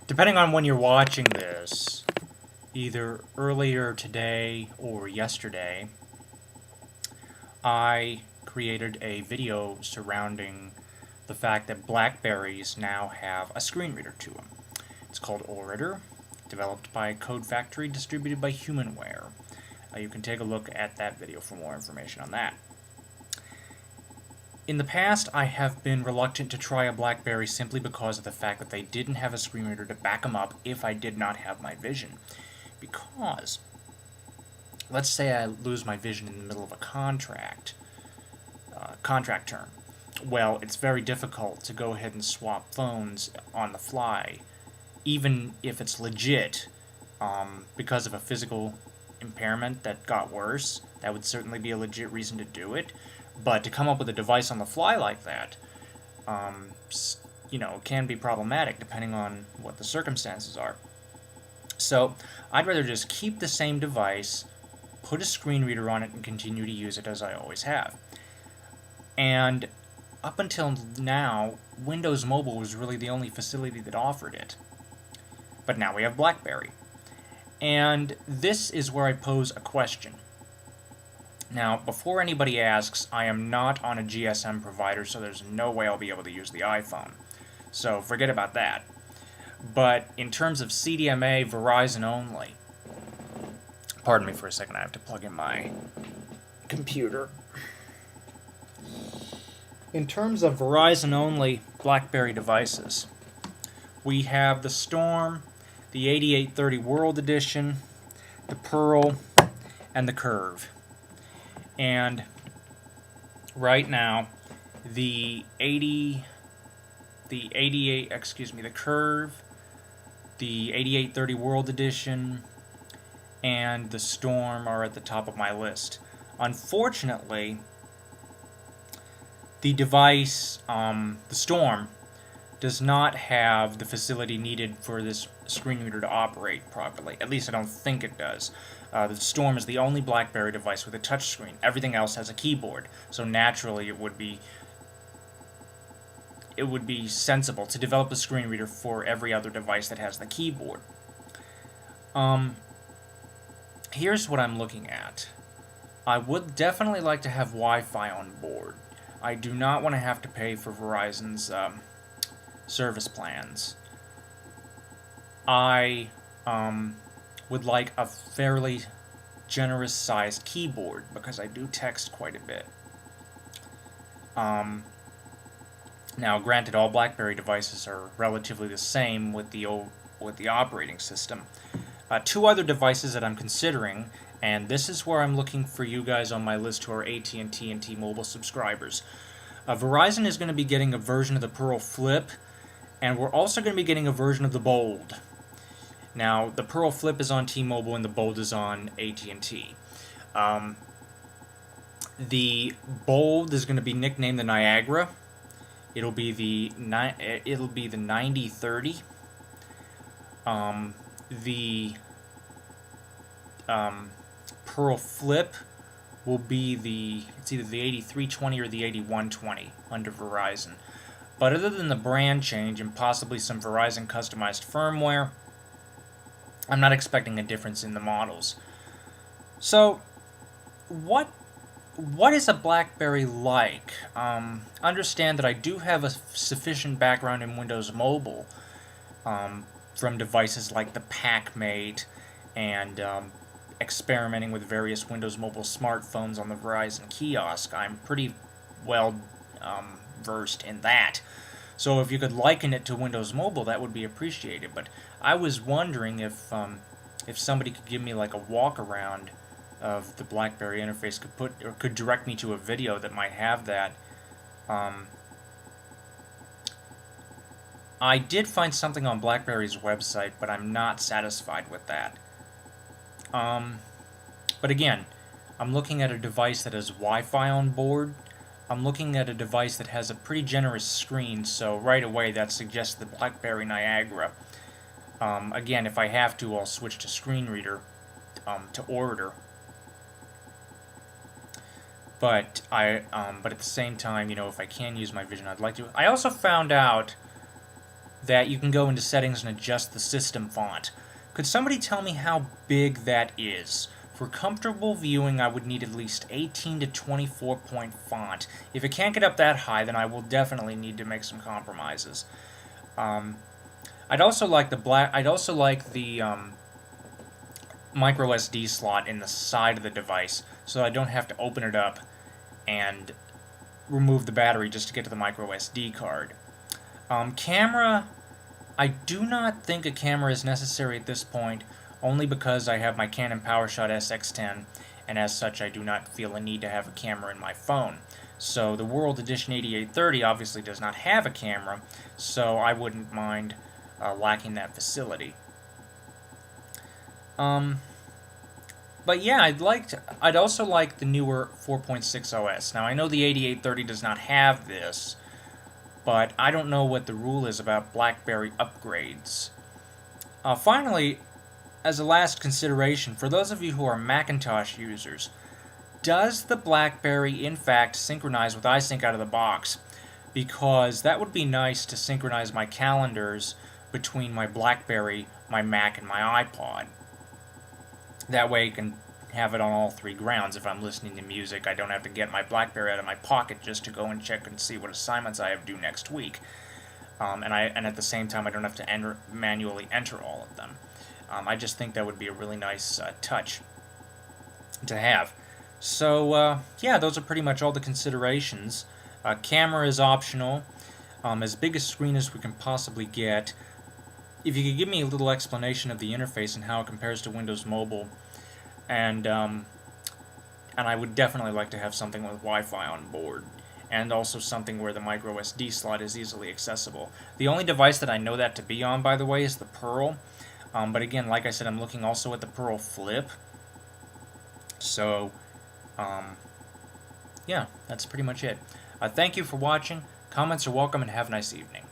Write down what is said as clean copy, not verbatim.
Depending on when you're watching this, either earlier today or yesterday, I created a video surrounding the fact that Blackberries now have a screen reader to them. It's called Orator, developed by Code Factory, distributed by Humanware. You can take a look at that video for more information on that. In the past, I have been reluctant to try a Blackberry simply because of the fact that they didn't have a screen reader to back them up if I did not have my vision. Because, let's say I lose my vision in the middle of a contract term. Well, it's very difficult to go ahead and swap phones on the fly, even if it's legit, because of a physical impairment that got worse. That would certainly be a legit reason to do it. But to come up with a device on the fly like that, can be problematic depending on what the circumstances are. So I'd rather just keep the same device, put a screen reader on it, and continue to use it as I always have. And up until now, Windows Mobile was really the only facility that offered it. But now we have Blackberry. And this is where I pose a question. Now, before anybody asks, I am not on a GSM provider, so there's no way I'll be able to use the iPhone. So forget about that. But in terms of CDMA, Verizon only. Pardon me for a second, I have to plug in my computer. In terms of Verizon only Blackberry devices, we have the Storm, the 8830 World Edition, the Pearl, and the Curve. And right now, the Curve, the 8830 World Edition, and the Storm are at the top of my list. Unfortunately, the device, the Storm, does not have the facility needed for this screen reader to operate properly. At least I don't think it does. The Storm is the only Blackberry device with a touchscreen. Everything else has a keyboard, so naturally it would be sensible to develop a screen reader for every other device that has the keyboard. Here's what I'm looking at. I would definitely like to have Wi-Fi on board. I do not want to have to pay for Verizon's service plans. I would like a fairly generous sized keyboard because I do text quite a bit. Now, granted, all Blackberry devices are relatively the same with the operating system. Two other devices that I'm considering, and this is where I'm looking for you guys on my list who are AT&T and T-Mobile subscribers. Verizon is going to be getting a version of the Pearl Flip, and we're also going to be getting a version of the Bold. Now, the Pearl Flip is on T-Mobile and the Bold is on AT&T. The Bold is going to be nicknamed the Niagara. It'll be the 9030. The Pearl Flip will be it's either the 8320 or the 8120 under Verizon. But other than the brand change and possibly some Verizon customized firmware, I'm not expecting a difference in the models. So, what is a Blackberry like? Understand that I do have a sufficient background in Windows Mobile from devices like the PackMate and experimenting with various Windows Mobile smartphones on the Verizon kiosk. I'm pretty well versed in that. So if you could liken it to Windows Mobile, that would be appreciated. But I was wondering if somebody could give me like a walk around of the Blackberry interface, could direct me to a video that might have that. I did find something on Blackberry's website, but I'm not satisfied with that. But again, I'm looking at a device that has Wi-Fi on board. I'm looking at a device that has a pretty generous screen, so right away that suggests the Blackberry Niagara. Again, if I have to, I'll switch to screen reader, to Orator. But at the same time, if I can use my vision, I'd like to. I also found out that you can go into settings and adjust the system font. Could somebody tell me how big that is? For comfortable viewing, I would need at least 18 to 24 point font. If it can't get up that high, then I will definitely need to make some compromises. I'd also like the micro SD slot in the side of the device, so I don't have to open it up and remove the battery just to get to the micro SD card. Camera, I do not think a camera is necessary at this point, only because I have my Canon PowerShot SX10, and as such I do not feel a need to have a camera in my phone. So the World Edition 8830 obviously does not have a camera, so I wouldn't mind lacking that facility. But yeah, I'd also like the newer 4.6 OS. Now I know the 8830 does not have this, but I don't know what the rule is about Blackberry upgrades. Finally, as a last consideration, for those of you who are Macintosh users, does the Blackberry in fact synchronize with iSync out of the box? Because that would be nice to synchronize my calendars between my Blackberry, my Mac, and my iPod. That way I can have it on all three grounds. If I'm listening to music, I don't have to get my Blackberry out of my pocket just to go and check and see what assignments I have due next week. And at the same time, I don't have to manually enter all of them. I just think that would be a really nice touch to have. So, yeah, those are pretty much all the considerations. Camera is optional. As big a screen as we can possibly get. If you could give me a little explanation of the interface and how it compares to Windows Mobile, and I would definitely like to have something with Wi-Fi on board, and also something where the micro SD slot is easily accessible. The only device that I know that to be on, by the way, is the Pearl. But again, like I said, I'm looking also at the Pearl Flip. So, yeah, that's pretty much it. Thank you for watching. Comments are welcome, and have a nice evening.